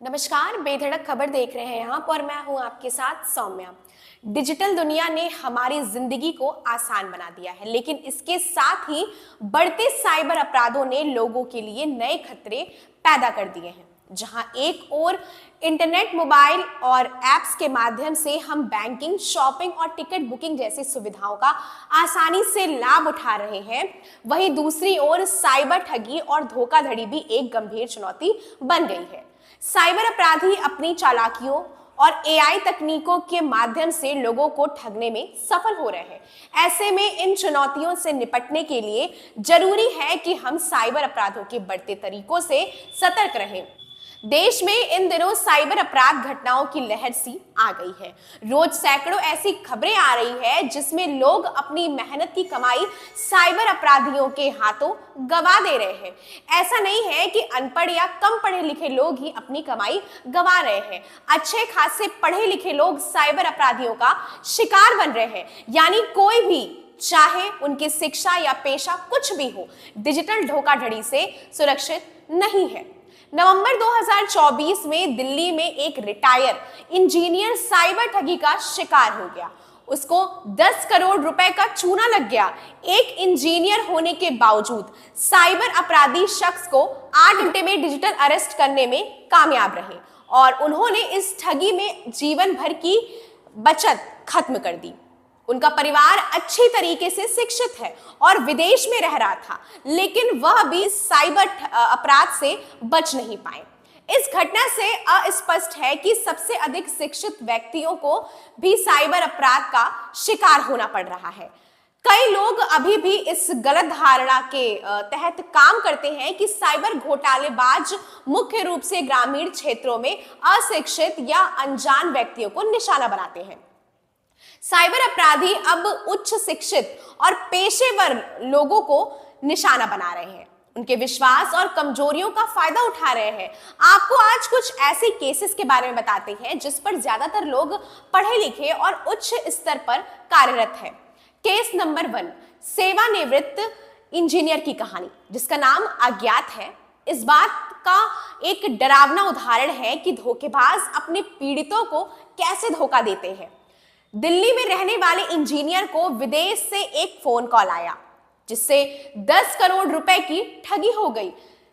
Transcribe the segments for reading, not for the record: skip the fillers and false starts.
नमस्कार, बेधड़क खबर देख रहे हैं आप और मैं हूं आपके साथ सौम्या। डिजिटल दुनिया ने हमारी जिंदगी को आसान बना दिया है, लेकिन इसके साथ ही बढ़ते साइबर अपराधों ने लोगों के लिए नए खतरे पैदा कर दिए हैं। जहां एक ओर इंटरनेट, मोबाइल और एप्स के माध्यम से हम बैंकिंग, शॉपिंग और टिकट बुकिंग जैसी सुविधाओं का आसानी से लाभ उठा रहे हैं, वहीं दूसरी ओर साइबर ठगी और धोखाधड़ी भी एक गंभीर चुनौती बन गई है। साइबर अपराधी अपनी चालाकियों और एआई तकनीकों के माध्यम से लोगों को ठगने में सफल हो रहे हैं। ऐसे में इन चुनौतियों से निपटने के लिए जरूरी है कि हम साइबर अपराधों के बढ़ते तरीकों से सतर्क रहें। देश में इन दिनों साइबर अपराध घटनाओं की लहर सी आ गई है। रोज सैकड़ों ऐसी खबरें आ रही है जिसमें लोग अपनी मेहनत की कमाई साइबर अपराधियों के हाथों गवा दे रहे हैं। ऐसा नहीं है कि अनपढ़ या कम पढ़े लिखे लोग ही अपनी कमाई गवा रहे हैं, अच्छे खासे पढ़े लिखे लोग साइबर अपराधियों का शिकार बन रहे हैं। यानी कोई भी, चाहे उनकी शिक्षा या पेशा कुछ भी हो, डिजिटल धोखाधड़ी से सुरक्षित नहीं है। नवंबर 2024 में दिल्ली में एक रिटायर इंजीनियर साइबर ठगी का शिकार हो गया। उसको 10 करोड़ रुपए का चूना लग गया। एक इंजीनियर होने के बावजूद साइबर अपराधी शख्स को 8 घंटे में डिजिटल अरेस्ट करने में कामयाब रहे और उन्होंने इस ठगी में जीवन भर की बचत खत्म कर दी। उनका परिवार अच्छी तरीके से शिक्षित है और विदेश में रह रहा था, लेकिन वह भी साइबर अपराध से बच नहीं पाए। इस घटना से अस्पष्ट है कि सबसे अधिक शिक्षित व्यक्तियों को भी साइबर अपराध का शिकार होना पड़ रहा है। कई लोग अभी भी इस गलत धारणा के तहत काम करते हैं कि साइबर घोटालेबाज मुख्य रूप से ग्रामीण क्षेत्रों में अशिक्षित या अनजान व्यक्तियों को निशाना बनाते हैं। साइबर अपराधी अब उच्च शिक्षित और पेशेवर लोगों को निशाना बना रहे हैं, उनके विश्वास और कमजोरियों का फायदा उठा रहे हैं। आपको आज कुछ ऐसे केसेस के बारे में बताते हैं जिस पर ज्यादातर लोग पढ़े लिखे और उच्च स्तर पर कार्यरत हैं। केस नंबर 1, सेवानिवृत्त इंजीनियर की कहानी, जिसका नाम अज्ञात है। इस बात का एक डरावना उदाहरण है कि धोखेबाज अपने पीड़ितों को कैसे धोखा देते हैं। दिल्ली में रहने वाले इंजीनियर को विदेश से एक फोन कॉल आया जिससे 10 करोड़ रुपए की ठगी हो गई।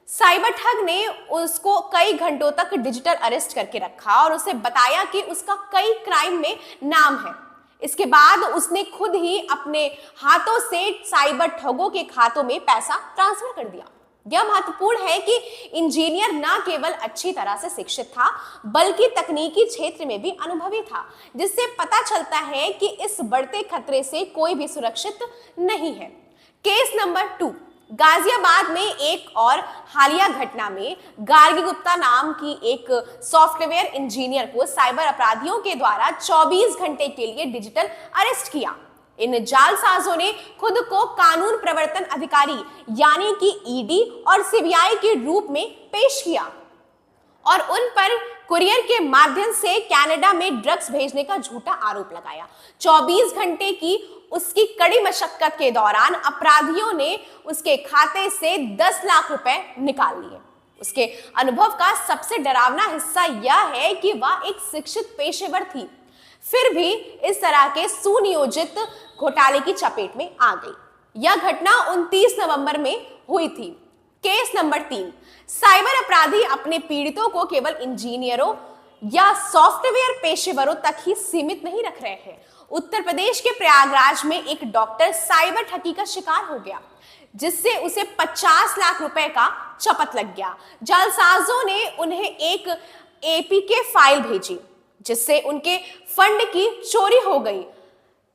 साइबर ठग ने उसको कई घंटों तक डिजिटल अरेस्ट करके रखा और उसे बताया कि उसका कई क्राइम में नाम है। इसके बाद उसने खुद ही अपने हाथों से साइबर ठगों के खातों में पैसा ट्रांसफर कर दिया। यह महत्वपूर्ण है कि इंजीनियर न केवल अच्छी तरह से शिक्षित था, बल्कि तकनीकी क्षेत्र में भी अनुभवी था, जिससे पता चलता है कि इस बढ़ते खतरे से कोई भी सुरक्षित नहीं है। केस नंबर 2, गाजियाबाद में एक और हालिया घटना में गार्गी गुप्ता नाम की एक सॉफ्टवेयर इंजीनियर को साइबर अपराधियों के द्वारा 24 घंटे के लिए डिजिटल अरेस्ट किया। इन जालसाजों ने खुद को कानून प्रवर्तन अधिकारी यानी कि ईडी और सीबीआई के रूप में पेश किया और उन पर कुरियर के माध्यम से कनाडा में ड्रग्स भेजने का झूठा आरोप लगाया। 24 घंटे की उसकी कड़ी मशक्कत के दौरान अपराधियों ने उसके खाते से 10 लाख रुपए निकाल लिए। उसके अनुभव का सबसे डरावना हिस्सा यह है कि वह एक शिक्षित पेशेवर थी, फिर भी इस तरह के सुनियोजित घोटाले की चपेट में आ गई। यह घटना 29 नवंबर में हुई थी। केस नंबर 3, साइबर अपराधी अपने पीड़ितों को केवल इंजीनियरों या सॉफ्टवेयर पेशेवरों तक ही सीमित नहीं रख रहे हैं। उत्तर प्रदेश के प्रयागराज में एक डॉक्टर साइबर ठगी का शिकार हो गया, जिससे उसे 50 लाख रुपए का चपत लग गया। जालसाजों ने उन्हें एक एपीके फाइल भेजी जिससे उनके फंड की चोरी हो गई।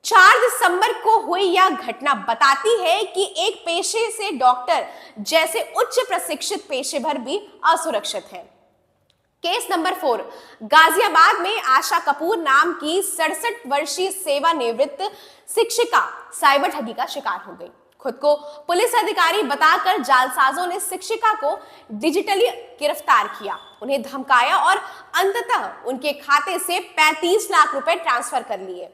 4 दिसंबर को हुई यह घटना बताती है कि एक पेशे से डॉक्टर जैसे उच्च प्रशिक्षित पेशेवर भी असुरक्षित है। केस नंबर 4, गाजियाबाद में आशा कपूर नाम की 67 वर्षीय सेवानिवृत्त शिक्षिका साइबर ठगी का शिकार हो गई। खुद को पुलिस अधिकारी बताकर जालसाजों ने शिक्षिका को डिजिटली गिरफ्तार किया, उन्हें धमकाया और अंततः उनके खाते से 35 लाख रुपए ट्रांसफर कर लिए।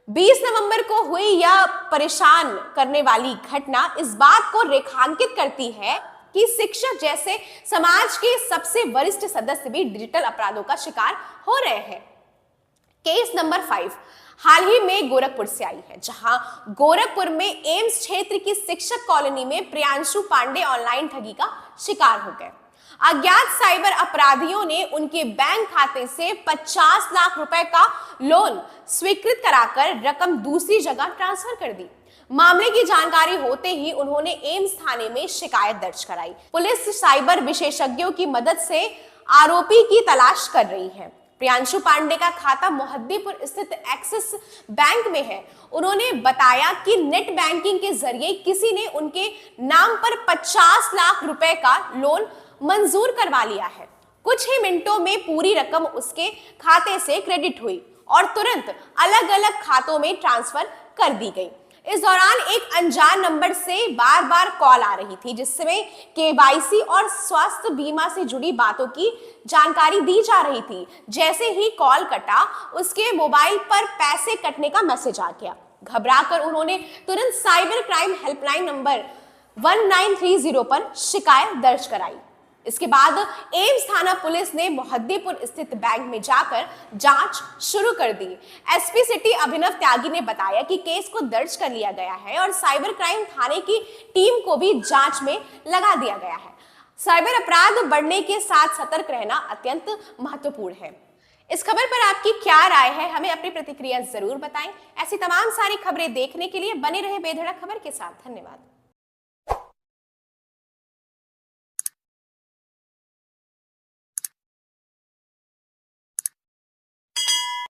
20 नवंबर को हुई यह परेशान करने वाली घटना इस बात को रेखांकित करती है कि शिक्षक जैसे समाज के सबसे वरिष्ठ सदस्य भी डिजिटल अपराधों का शिकार हो रहे हैं। केस नंबर 5 हाल ही में गोरखपुर से आई है, जहां गोरखपुर में एम्स क्षेत्र की शिक्षक कॉलोनी में प्रियांशु पांडे ऑनलाइन ठगी का शिकार हो गए। अज्ञात साइबर अपराधियों ने उनके बैंक खाते से 50 लाख रुपए का लोन स्वीकृत कराकर रकम दूसरी जगह ट्रांसफर कर दी। मामले की जानकारी होते ही उन्होंने एम्स थाने में शिकायत दर्ज कराई। पुलिस साइबर विशेषज्ञों की मदद से आरोपी की तलाश कर रही है। प्रियांशु पांडे का खाता मोहद्दीपुर स्थित एक्सिस बैंक में है। उन्होंने बताया कि नेट बैंकिंग के जरिए किसी ने उनके नाम पर 50 लाख रुपए का लोन मंजूर करवा लिया है। कुछ ही मिनटों में पूरी रकम उसके खाते से क्रेडिट हुई और तुरंत अलग अलग खातों में ट्रांसफर कर दी गई। इस दौरान एक अनजान नंबर से बार बार कॉल आ रही थी, जिसमें केवाईसी और स्वास्थ्य बीमा से जुड़ी बातों की जानकारी दी जा रही थी। जैसे ही कॉल कटा, उसके मोबाइल पर पैसे कटने का मैसेज आ गया। घबराकर उन्होंने तुरंत साइबर क्राइम हेल्पलाइन नंबर 1930 पर शिकायत दर्ज कराई। इसके बाद एम्स थाना पुलिस ने मोहद्दीपुर स्थित बैंक में जाकर जांच शुरू कर दी। एसपी सिटी अभिनव त्यागी ने बताया कि केस को दर्ज कर लिया गया है और साइबर क्राइम थाने की टीम को भी जांच में लगा दिया गया है। साइबर अपराध बढ़ने के साथ सतर्क रहना अत्यंत महत्वपूर्ण है। इस खबर पर आपकी क्या राय है, हमें अपनी प्रतिक्रिया जरूर बताएं। ऐसी तमाम सारी खबरें देखने के लिए बने रहे बेधड़क खबर के साथ। धन्यवाद।